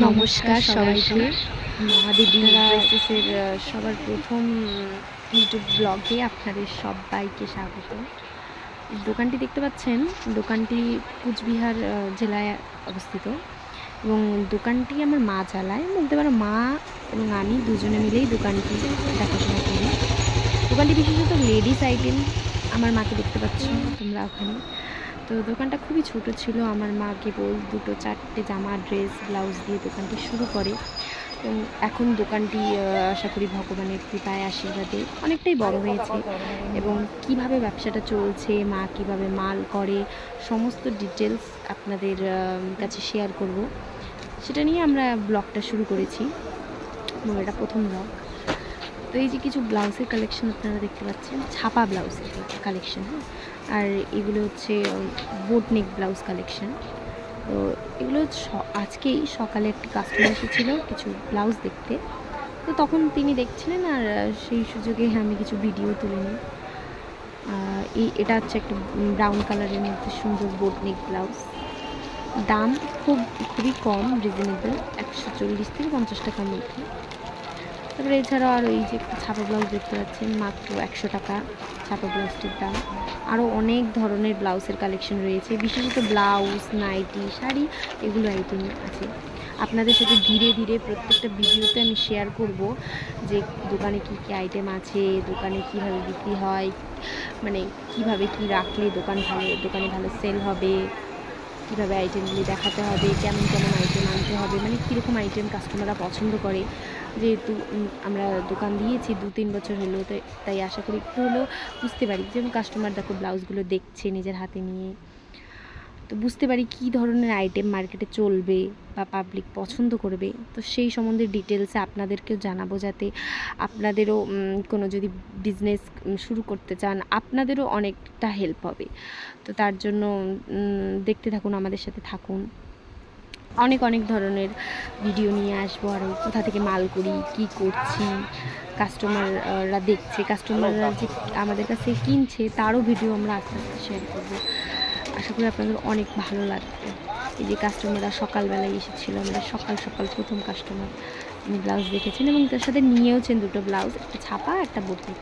নমস্কার সবাইকে। মহাদেবী ড্রেসেসের সবার প্রথম ইউটিউব ব্লগে আপনাদের সবাইকে স্বাগত। দোকানটি দেখতে পাচ্ছেন, দোকানটি কুচবিহার জেলায় অবস্থিত এবং দোকানটি আমার মা চালায়, বলতে পারো মা এবং আমি দুজনে মিলেই দোকানটি দেখাশোনা করি। দোকানটি বিশেষত লেডিস আইটেম। আমার মাকে দেখতে পাচ্ছ তোমরা ওখানে। তো দোকানটা খুবই ছোট ছিল। আমার মা কেবল 2-4টে জামা, ড্রেস, ব্লাউজ দিয়ে দোকানটি শুরু করে এবং এখন দোকানটি আশা করি ভগবানের কৃপায়, আশীর্বাদে অনেকটাই বড় হয়েছে এবং কিভাবে ব্যবসাটা চলছে, মা কিভাবে মাল করে, সমস্ত ডিটেলস আপনাদের কাছে শেয়ার করব। সেটা নিয়ে আমরা ব্লগটা শুরু করেছি এবং এটা প্রথম ব্লগ। তো এই যে কিছু ব্লাউজের কালেকশন আপনারা দেখতে পাচ্ছেন, ছাপা ব্লাউজের কালেকশন। আর এগুলো হচ্ছে বোট নেক ব্লাউজ কালেকশন। তো এগুলো আজকেই সকালে একটি কাস্টমার এসেছিল কিছু ব্লাউজ দেখতে, তো তখন তিনি দেখছিলেন আর সেই সুযোগে আমি কিছু ভিডিও তুলে নিই। এটা হচ্ছে একটা ব্রাউন কালারের মধ্যে সুন্দর বোট নেক ব্লাউজ। দাম খুবই কম, রিজনেবল, 140 থেকে 50 টাকার মধ্যে। তারপরে এছাড়াও আরও এই যে ছাপা ব্লাউজ দেখতে পাচ্ছেন, মাত্র 100 টাকা ছাপা ব্লাউজটির দাম। আরও অনেক ধরনের ব্লাউজের কালেকশন রয়েছে, বিশেষত ব্লাউজ, নাইটি, শাড়ি, এগুলো আইটেম আছে। আপনাদের সাথে ধীরে ধীরে প্রত্যেকটা ভিডিওতে আমি শেয়ার করব যে দোকানে কী কী আইটেম আছে, দোকানে কীভাবে বিক্রি হয়, মানে কীভাবে কী রাখলে দোকানে ভালো সেল হবে, কীভাবে আইটেমগুলি দেখাতে হবে, কেমন কেমন আইটেম আনতে হবে, মানে কীরকম আইটেম কাস্টমাররা পছন্দ করে। যেহেতু আমরা দোকান দিয়েছি 2-3 বছর হলো, তাই আশা করি একটু হলেও বুঝতে পারি। যেমন কাস্টমার দেখো ব্লাউজগুলো দেখছে নিজের হাতে নিয়ে, তো বুঝতে পারি কী ধরনের আইটেম মার্কেটে চলবে বা পাবলিক পছন্দ করবে। তো সেই সম্বন্ধে ডিটেলসে আপনাদেরকেও জানাবো, যাতে আপনাদেরও কোনো যদি বিজনেস শুরু করতে চান, আপনাদেরও অনেকটা হেল্প হবে। তো তার জন্য দেখতে থাকুন, আমাদের সাথে থাকুন। অনেক ধরনের ভিডিও নিয়ে আসবো, আরও কোথা থেকে মাল করি, কি করছি, কাস্টমাররা দেখছে, কাস্টমাররা যে আমাদের কাছে কিনছে তারও ভিডিও আমরা আস্তে আস্তে শেয়ার করবো। আশা করি আপনাদের অনেক ভালো লাগবে। এই যে কাস্টমাররা সকালবেলায় এসেছিলো, আমাদের সকাল প্রথম কাস্টমার, তিনি ব্লাউজ দেখেছেন এবং তার সাথে নিয়েওছেন 2টো ব্লাউজ, একটা ছাপা, একটা বোট নেক।